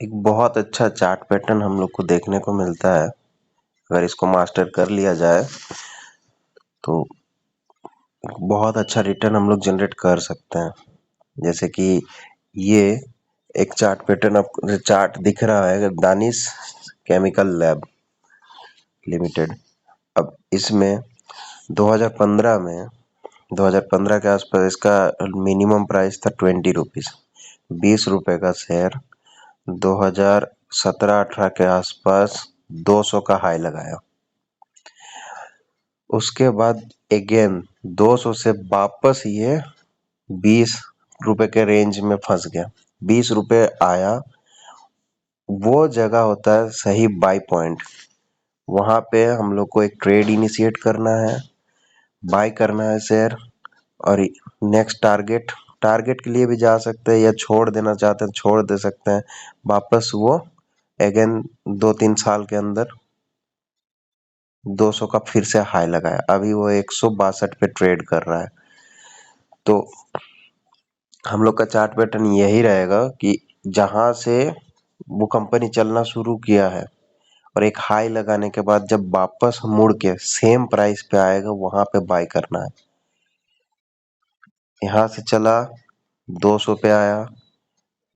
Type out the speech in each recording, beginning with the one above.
एक बहुत अच्छा चार्ट पैटर्न हम लोग को देखने को मिलता है। अगर इसको मास्टर कर लिया जाए तो बहुत अच्छा रिटर्न हम लोग जनरेट कर सकते हैं। जैसे कि ये एक चार्ट पैटर्न आपको चार्ट दिख रहा है दानिश केमिकल लैब लिमिटेड। अब इसमें 2015 के आसपास इसका मिनिमम प्राइस था 20 रुपीज, 20 रुपए का शेयर। 2017-18 के आसपास 200 का हाई लगाया। उसके बाद अगेन 200 से वापस ये 20 रुपए के रेंज में फंस गया। 20 रुपए आया, वो जगह होता है सही बाई पॉइंट। वहां पे हम लोग को एक ट्रेड इनिशिएट करना है, बाय करना है शेयर, और नेक्स्ट टारगेट के लिए भी जा सकते हैं या छोड़ देना चाहते हैं छोड़ दे सकते हैं। वापस वो अगेन 2-3 साल के अंदर 200 का फिर से हाई लगाया। अभी वो 162 पे ट्रेड कर रहा है। तो हम लोग का चार्ट पैटर्न यही रहेगा कि जहां से वो कंपनी चलना शुरू किया है और एक हाई लगाने के बाद जब वापस मुड़ के सेम प्राइस पे आएगा वहां पे बाय करना है। यहाँ से चला 200 पे आया,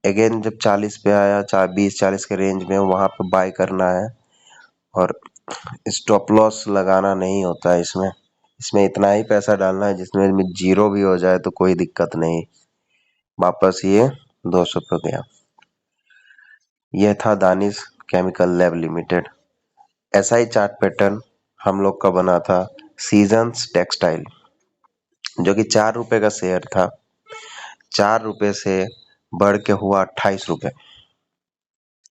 अगेन जब 40 पे आया, 20-40 के रेंज में, वहां पे बाय करना है। और स्टॉप लॉस लगाना नहीं होता है इसमें। इसमें इतना ही पैसा डालना है जिसमें जीरो भी हो जाए तो कोई दिक्कत नहीं। वापस ये 200 पे गया। यह था दानिश केमिकल लैब लिमिटेड। ऐसा ही चार्ट पैटर्न हम लोग का बना था सीजन्स टेक्सटाइल, जो कि 4 रुपए का शेयर था। 4 रुपए से बढ़ के हुआ 28 रुपए।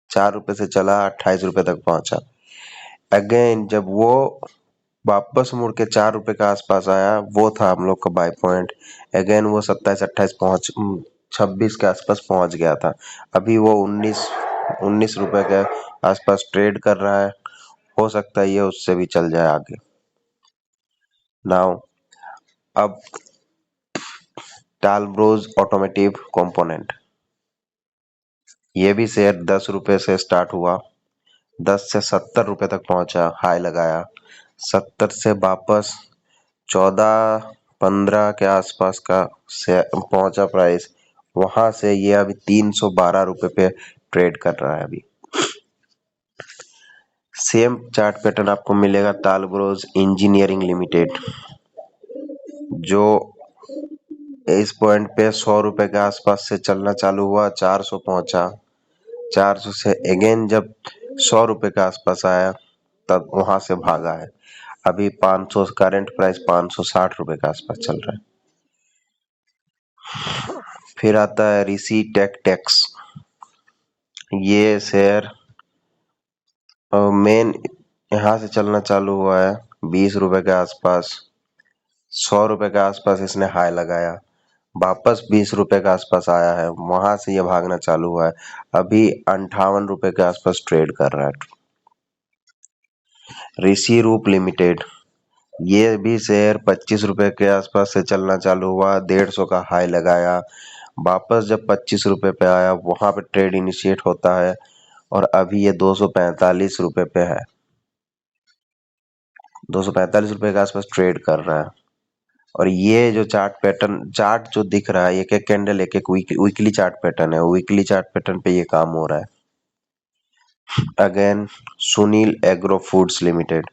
4 रुपए से चला 28 रुपए तक पहुंचा। अगेन जब वो वापस मुड़ के 4 रुपए के आसपास आया, वो था हम लोग का बाय पॉइंट। अगेन वो 27-28 26 के आसपास पहुंच गया था। अभी वो 19 रुपए के आसपास ट्रेड कर रहा है। हो सकता है ये उससे भी चल जाए आगे। नाउ अब टालब्रोज ऑटोमोटिव कंपोनेंट, ये भी शेयर 10 रुपए से स्टार्ट हुआ, 10 से 70 रुपए तक पहुंचा, हाई लगाया। 70 से वापस 14-15 के आसपास का पहुंचा प्राइस। वहां से ये अभी 312 रुपए पे ट्रेड कर रहा है। अभी सेम चार्ट पैटर्न आपको मिलेगा टालब्रोज इंजीनियरिंग लिमिटेड, जो इस पॉइंट पे 100 रुपए के आसपास से चलना चालू हुआ, 400 पहुंचा। 400 से अगेन जब 100 रुपए के आसपास आया तब वहां से भागा है। अभी 500 करंट प्राइस 560 रुपए के आसपास चल रहा है। फिर आता है ऋषि टेक्स। ये शेयर मेन यहाँ से चलना चालू हुआ है 20 रुपए के आसपास। 100 रुपए के आसपास इसने हाई लगाया, वापस 20 रुपए के आसपास आया है, वहां से ये भागना चालू हुआ है। अभी 58 रुपए के आसपास ट्रेड कर रहा है। ऋषि रूप लिमिटेड, ये भी शेयर 25 रुपए के आसपास से चलना चालू हुआ, 150 का हाई लगाया, वापस जब 25 रुपए पे आया वहां पे ट्रेड इनिशिएट होता है और अभी ये 245 रुपए पे है। 245 रुपए के आसपास ट्रेड कर रहा है। और ये जो चार्ट जो दिख रहा है, एक एक कैंडल एक एक वीकली चार्ट पैटर्न है। वीकली चार्ट पैटर्न पे ये काम हो रहा है। Again Sunil agro foods limited,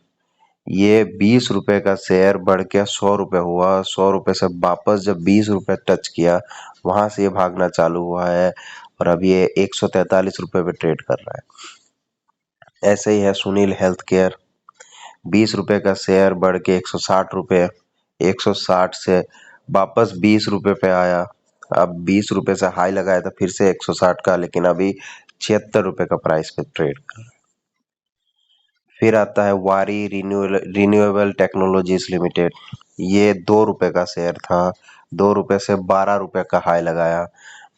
ये 20 रुपए का शेयर बढ़ के 100 रुपए हुआ। 100 रुपए से वापस जब 20 रुपए टच किया वहां से ये भागना चालू हुआ है और अभी ये 143 रुपए पे ट्रेड कर रहा है। ऐसे ही है सुनील हेल्थ केयर, 20 रुपए का शेयर बढ़ के 160 रुपए, 160 से वापस 20 रुपए पे आया। अब 20 रुपए से हाई लगाया था फिर से 160 का, लेकिन अभी 76 रुपए का प्राइस पे ट्रेड कर रहा है। फिर आता है वारी रिन्यूएबल टेक्नोलॉजीज लिमिटेड, ये 2 रुपए का शेयर था। 2 रुपए से 12 रुपए का हाई लगाया,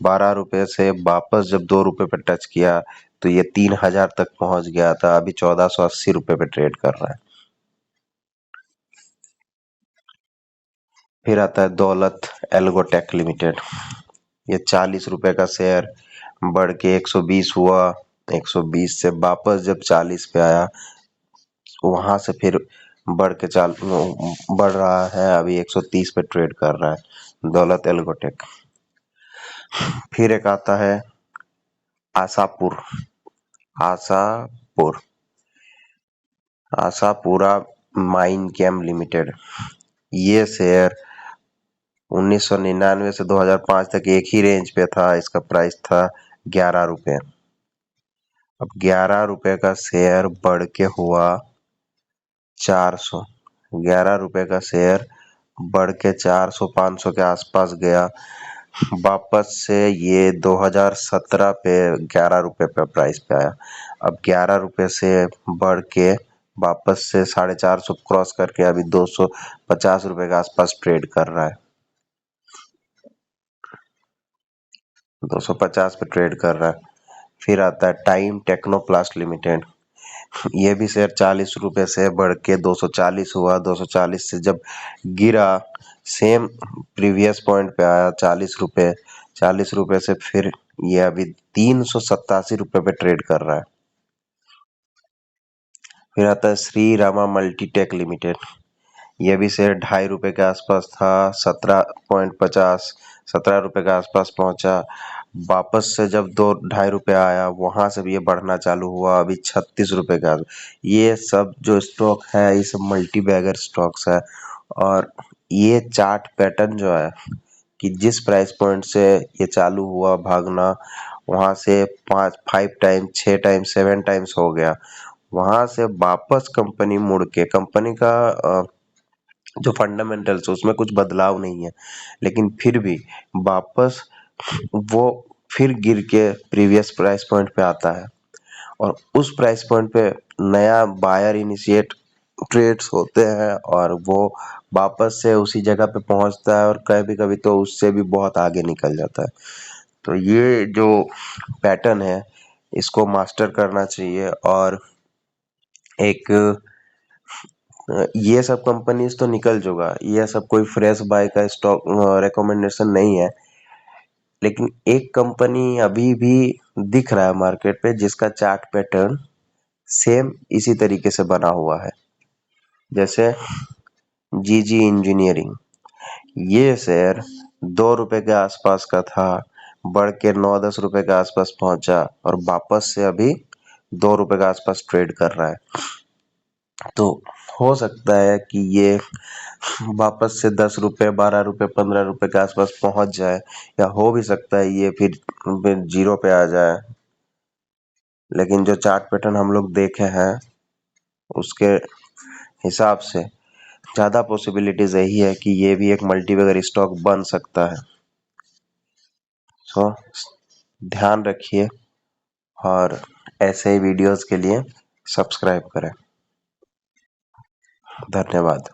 12 रुपए से वापस जब 2 रुपए पे टच किया तो ये 3000 तक पहुंच गया था। अभी 1480 रुपए पे ट्रेड कर रहा है। फिर आता है दौलत एल्गोटेक लिमिटेड, ये 40 रुपए का शेयर बढ़ के 120 हुआ, 120 से वापस जब 40 पे आया, वहां से फिर बढ़ रहा है, अभी 130 पे ट्रेड कर रहा है दौलत एल्गोटेक। फिर एक आता है आशापुर। Ashapur Ashapura Minechem limited. ये शेयर 1999 से 2005 तक एक ही रेंज पे था। इसका प्राइस था 11 रुपए। अब 11 रुपए का शेयर बढ़ के हुआ 400। 11 रुपए का शेयर बढ़ के 400 500 के आसपास गया। वापस से ये 2017 पे 11 रुपए पे प्राइस पे आया। अब 11 रुपए से बढ़ के वापस से 450 क्रॉस करके अभी 250 रुपए के आसपास ट्रेड कर रहा है। 250 पे ट्रेड कर रहा है। फिर आता है टाइम टेक्नोप्लास्ट लिमिटेड। ये भी शेयर 40 रुपए से बढ़ के 240 हुआ। 240 से जब गिरा, सेम प्रीवियस पॉइंट पे आया 40 रुपए। 40 रुपए से फिर ये अभी 387 रुपए पे ट्रेड कर रहा है। फिर आता है श्री रामा मल्टीटेक लिमिटेड। ये भी शेयर 2.5 रुपए के आसपास था। 17.50 17 रुपए के आसपास पहुंचा। वापस से जब 2-2.5 रुपए आया, वहां से भी ये बढ़ना चालू हुआ। अभी 36 रुपए का। ये सब जो स्टॉक है, ये सब मल्टी बैगर स्टॉक्स है। और ये चार्ट पैटर्न जो है कि जिस प्राइस पॉइंट से ये चालू हुआ भागना, वहां से 5 टाइम 6 टाइम 7 टाइम्स हो गया। वहां से वापस कंपनी मुड़ के, कंपनी का जो फंडामेंटल्स उसमें कुछ बदलाव नहीं है, लेकिन फिर भी वापस वो फिर गिर के प्रीवियस प्राइस पॉइंट पे आता है। और उस प्राइस पॉइंट पे नया बायर इनिशिएट ट्रेड्स होते हैं और वो वापस से उसी जगह पे पहुंचता है, और कभी कभी तो उससे भी बहुत आगे निकल जाता है। तो ये जो पैटर्न है, इसको मास्टर करना चाहिए। और एक ये सब कंपनीज तो निकल चुका, ये सब कोई फ्रेश बाय का स्टॉक रिकमेंडेशन नहीं है। लेकिन एक कंपनी अभी भी दिख रहा है मार्केट पे, जिसका चार्ट पैटर्न सेम इसी तरीके से बना हुआ है। जैसे जीजी इंजीनियरिंग। ये शेयर 2 रुपए के आसपास का था, बढ़ के 9-10 रुपए के आसपास पहुंचा, और वापस से अभी 2 रुपए के आसपास ट्रेड कर रहा है। तो हो सकता है कि ये वापस से 10 रुपए 12 रुपए 15 रुपए के आसपास पहुंच जाए, या हो भी सकता है ये फिर जीरो पे आ जाए। लेकिन जो चार्ट पैटर्न हम लोग देखे हैं, उसके हिसाब से ज्यादा पॉसिबिलिटीज यही है कि ये भी एक मल्टीबैगर स्टॉक बन सकता है। सो ध्यान रखिए, और ऐसे ही वीडियोस के लिए सब्सक्राइब करें। धन्यवाद।